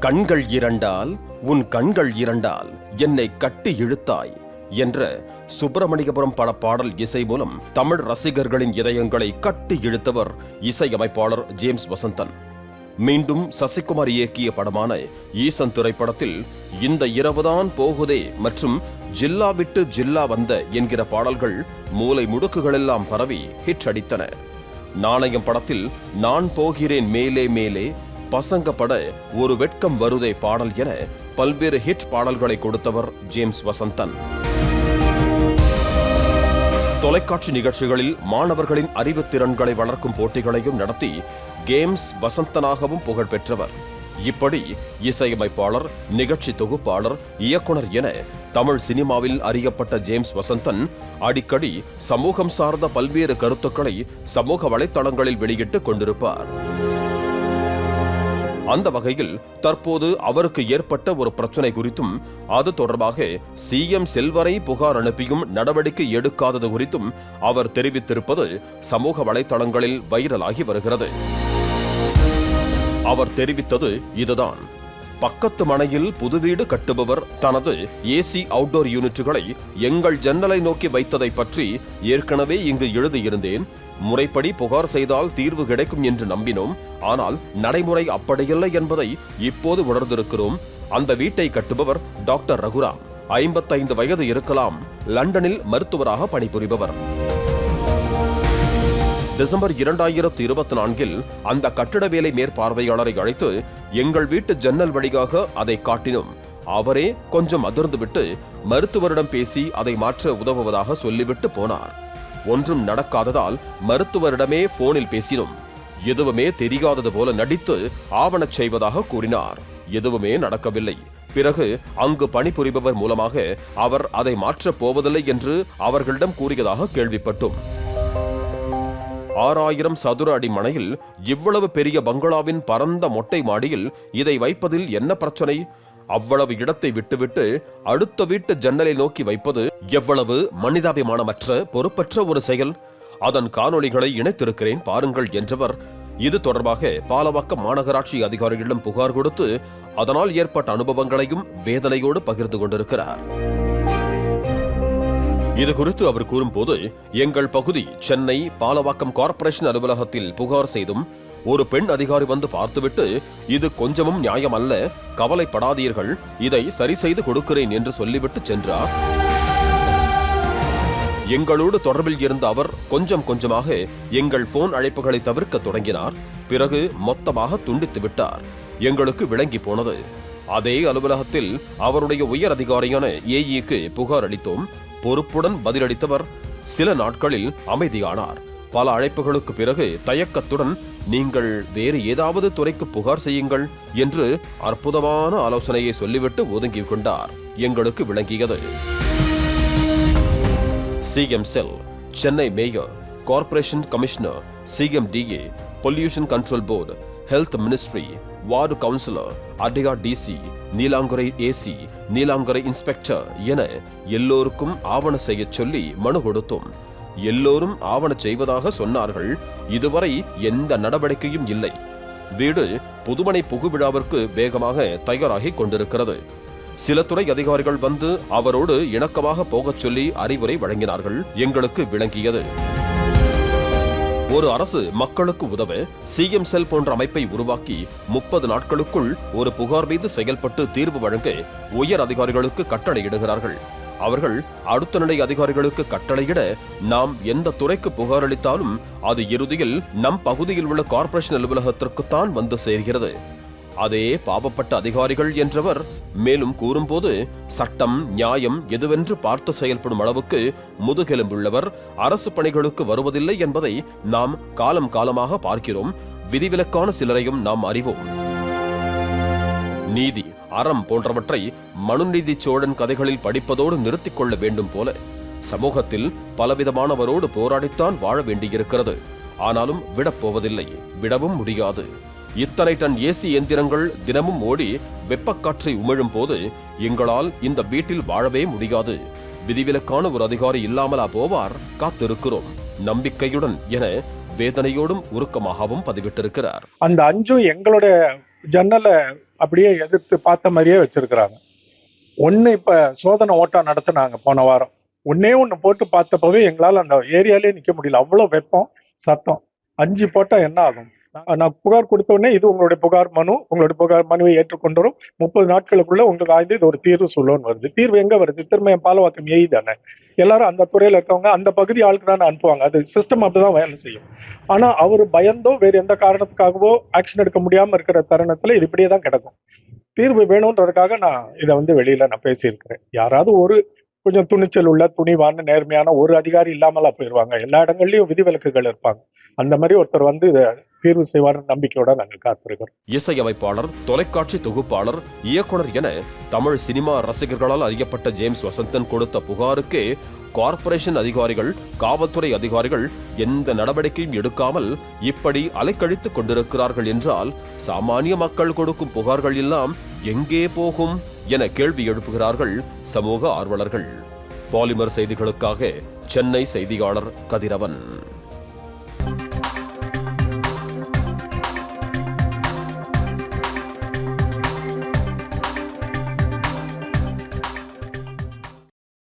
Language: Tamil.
கண்கள் இரண்டால் உன் கண்கள் இரண்டால் என்னை கட்டி இழுத்தாய் என்ற சுப்பிரமணியபுரம் பட பாடல் இசை மூலம் தமிழ் ரசிகர்களின் இதயங்களை கட்டி இழுத்தவர் இசையமைப்பாளர் ஜேம்ஸ் வசந்தன். மீண்டும் சசிகுமார் இயக்கிய படமான ஈசன் திரைப்படத்தில் இந்த இரவுதான் போகுதே மற்றும் ஜில்லா விட்டு ஜில்லா வந்த என்கிற பாடல்கள் மூலை முடுக்குகளெல்லாம் பரவி ஹிட் அடித்தன. நாணயம் படத்தில் நான் போகிறேன் மேலே மேலே, பசங்க பட ஒரு வெட்கம் வருதே பாடல் என பல்வேறு ஹிட் பாடல்களை கொடுத்தவர் ஜேம்ஸ் வசந்தன். தொலைக்காட்சி நிகழ்ச்சிகளில் மாணவர்களின் அறிவு திறன்களை வளர்க்கும் போட்டிகளையும் நடத்தி கேம்ஸ் வசந்தனாகவும் புகழ் பெற்றவர். இப்படி இசையமைப்பாளர், நிகழ்ச்சி தொகுப்பாளர், இயக்குனர் என தமிழ் சினிமாவில் அறியப்பட்ட ஜேம்ஸ் வசந்தன் அடிக்கடி சமூகம் சார்ந்த பல்வேறு கருத்துக்களை சமூக வலைத்தளங்களில் வெளியிட்டுக் கொண்டிருப்பார். அந்த வகையில் தற்போது அவருக்கு ஏற்பட்ட ஒரு பிரச்சனை குறித்தும் அது தொடர்பாக சிஎம் செல்வரை புகார் அனுப்பியும் நடவடிக்கை எடுக்காதது குறித்தும் அவர் தெரிவித்திருப்பது சமூக வலைத்தளங்களில் வைரலாகி வருகிறது. அவர் தெரிவித்தது இதுதான்: பக்கத்து மனையில் புது வீடு கட்டுபவர் தனது ஏசி அவுட்டோர் யூனிட்டுகளை எங்கள் ஜன்னலை நோக்கி வைத்ததை பற்றி ஏற்கனவே இங்கு எழுதியிருந்தேன். முறைப்படி புகார் செய்தால் தீர்வு கிடைக்கும் என்று நம்பினோம். ஆனால் நடைமுறை அப்படியில்லை என்பதை இப்போது உணர்ந்திருக்கிறோம். அந்த வீட்டை கட்டுபவர் டாக்டர் ரகுராம், 55 வயது இருக்கலாம், லண்டனில் மருத்துவராக பணிபுரிபவர். டிசம்பர் 2024 அந்த கட்டிட வேலை மேற்பார்வையாளரை அழைத்து எங்கள் வீட்டு ஜன்னல் வழியாக அதை காட்டினோம். அவரே கொஞ்சம் அதிர்ந்துவிட்டு மருத்துவரிடம் பேசி அதை மாற்ற உதவுவதாக சொல்லிவிட்டு போனார். ஒன்றும் நடக்காததால் மருத்துவரிடமே போனில் பேசினோம். எதுவுமே தெரியாதது போல நடித்து ஆவணச் செய்வதாக கூறினார். எதுவுமே நடக்கவில்லை. பிறகு அங்கு பணிபுரிபவர் மூலமாக அவர் அதை மாற்றப் போவதில்லை என்று அவர்களிடம் கூறியதாக கேள்விப்பட்டோம். 6000 சதுர அடி மனையில் இவ்வளவு பெரிய பங்களாவின் பரந்த மொட்டை மாடியில் இதை வைப்பதில் என்ன பிரச்சனை? அவ்வளவு இடத்தை விட்டுவிட்டு அடுத்த வீட்டு ஜன்னலை நோக்கி வைப்பது எவ்வளவு மனிதாபிமானமற்ற, பொறுப்பற்ற ஒரு செயல். அதன் காணொளிகளை இணைத்திருக்கிறேன் பாருங்கள் என்றவர் இது தொடர்பாக பாலவாக்கம் மாநகராட்சி அதிகாரிகளிடம் புகார் கொடுத்து அதனால் ஏற்பட்ட அனுபவங்களையும் வேதனையோடு பகிர்ந்து கொண்டிருக்கிறார். இது குறித்து அவர் கூறும்போது, எங்கள் பகுதி சென்னை பாலவாக்கம் கார்ப்பரேஷன் அலுவலகத்தில் புகார் செய்தும் ஒரு பெண் அதிகாரி வந்து பார்த்துவிட்டு இது கொஞ்சமும் நியாயம் அல்ல, கவலைப்படாதீர்கள், இதை சரி செய்து கொடுக்கிறேன் என்று சொல்லிவிட்டு சென்றார். எங்களோடு தொடர்பில் இருந்த அவர் கொஞ்சம் கொஞ்சமாக எங்கள் போன் அழைப்புகளை தவிர்க்க தொடங்கினார். பிறகு மொத்தமாக துண்டித்து விட்டார். எங்களுக்கு விளங்கி போனது. அதே அலுவலகத்தில் அவருடைய உயர் அதிகாரியான ஏஇக்கு புகார் அளித்தோம். பொறுப்புடன் பதிலளித்தவர் சில நாட்களில் அமைதியானார். பல அழைப்புகளுக்கு பிறகு தயக்கத்துடன் நீங்கள் வேறு ஏதாவது துறைக்கு புகார் செய்யுங்கள் என்று அற்புதமான ஆலோசனையை சொல்லிவிட்டு ஒதுங்கிக் கொண்டார். எங்களுக்கு விளங்கியது. CM cell, Chennai mayor, corporation commissioner, CMDA, pollution control board, health ministry, ward councillor, Adyar DC, Neelankarai AC, Neelankarai inspector என எல்லோருக்கும் ஆவண செய்ய சொல்லி மனு கொடுத்தோம். எல்லோரும் ஆவண செய்வதாக சொன்னார்கள். இதுவரை எந்த நடவடிக்கையும் இல்லை. வீடு புதுமனை புகுவிழாவிற்கு வேகமாக தயாராகி கொண்டிருக்கிறது. சில துறை அதிகாரிகள் வந்து அவரோடு இணக்கமாக போகச் சொல்லி அறிவுரை வழங்கினார்கள். எங்களுக்கு விளங்கியது. ஒரு அரசு மக்களுக்கு உதவ சிஎம் செல் போன்ற அமைப்பை உருவாக்கி 30 நாட்களுக்குள் ஒரு புகார் மீது செயல்பட்டு தீர்வு வழங்க உயர் அதிகாரிகளுக்கு கட்டளையிடுகிறார்கள். அவர்கள் அடுத்த நிலை அதிகாரிகளுக்கு கட்டளையிட நாம் எந்த துறைக்கு புகார் அளித்தாலும் அது இறுதியில் நம் பகுதியில் உள்ள கார்ப்பரேஷன் அலுவலகத்திற்குத்தான் வந்து சேர்கிறது. அதே பாவப்பட்ட அதிகாரிகள் என்றவர் மேலும் கூறும்போது, சட்டம் நியாயம் எதுவென்று பார்த்து செயல்படும் அளவுக்கு முதுகெலும்புள்ளவர் அரசு பணிகளுக்கு வருவதில்லை என்பதை நாம் காலம் காலமாக பார்க்கிறோம். விதிவிலக்கான சிலரையும் நாம் அறிவோம். நீதி, அறம் போன்றவற்றை மனுநீதி சோழன் கதைகளில் படிப்பதோடு நிறுத்திக் கொள்ள வேண்டும் போல சமூகத்தில் பலவிதமானவரோடு போராடித்தான் வாழ வேண்டியிருக்கிறது. ஆனாலும் விடப்போவதில்லை, விடவும் முடியாது. இத்தனை டன் ஏசி எந்திரங்கள் தினமும் ஓடி வெப்பக்காற்றை உமிழும் போது எங்களால் இந்த வீட்டில் வாழவே முடியாது. விதிவிலக்கான ஒரு அதிகாரி இல்லாமலா போவார்? காத்திருக்கிறோம் நம்பிக்கையுடன் என வேதனையோடும் உருக்கமாகவும் பதிவிட்டிருக்கிறார். அந்த 5 எங்களுடைய ஜன்னலை அப்படியே எதிர்த்து பார்த்த மாதிரியே வச்சிருக்கிறாங்க. ஒண்ணு இப்ப சோதனை ஓட்டம் நடத்துனாங்க போன வாரம். ஒண்ணே ஒண்ணு போட்டு பார்த்தப்பவே எங்களால அந்த ஏரியாலே நிக்க முடியல. அவ்வளவு வெப்பம், சத்தம். 5 போட்டா என்ன ஆகும்? நான் புகார் கொடுத்த உடனே இது உங்களுடைய புகார் மனு, உங்களுடைய புகார் மனுவை ஏற்றுக்கொண்டோம், 30 நாட்களுக்குள்ள உங்களுக்கு ஆய்ந்து இது ஒரு தீர்வு சொல்லுன்னு வருது. தீர்வு எங்க வருது? திரும்ப என் பாலவாக்கம் ஏஇ தானே. எல்லாரும் அந்த துறையில இருக்கவங்க அந்த பகுதி ஆளுக்கு தானே அனுப்புவாங்க. அது சிஸ்டம் அப்படிதான் வேலை செய்யும். ஆனா அவரு பயந்தோ வேற எந்த காரணத்துக்காகவோ ஆக்ஷன் எடுக்க முடியாம இருக்கிற தருணத்துல இது இப்படியே தான் கிடக்கும். தீர்வு வேணும்ன்றதுக்காக நான் இதை வெளியில நான் பேசியிருக்கிறேன். யாராவது ஒரு கொஞ்சம் துணிச்சல் உள்ள துணிவான நேர்மையான ஒரு அதிகாரி இல்லாமலா போயிருவாங்க. எல்லா இடங்கள்லயும் விதிவிலக்குகள் இருப்பாங்க. அந்த மாதிரி ஒருத்தர் இதை தீர்வு செய்வார் நம்பிக்கையோட நாங்கள் காத்திருக்கிறோம். இசையமைப்பாளர், தொலைக்காட்சி தொகுப்பாளர், இயக்குனர் என தமிழ் சினிமா ரசிகர்களால் அறியப்பட்ட ஜேம்ஸ் வசந்தன் கொடுத்த புகாருக்கே கார்ப்பரேஷன் அதிகாரிகள், காவல்துறை அதிகாரிகள் எந்த நடவடிக்கையும் எடுக்காமல் இப்படி அலைக்கழித்துக் கொண்டிருக்கிறார்கள் என்றால் சாமானிய மக்கள் கொடுக்கும் புகார்கள் எல்லாம் எங்கே போகும் என கேள்வி எழுப்புகிறார்கள் சமூக ஆர்வலர்கள். பாலிமர் செய்திகளுக்காக சென்னை செய்தியாளர் கதிரவன்.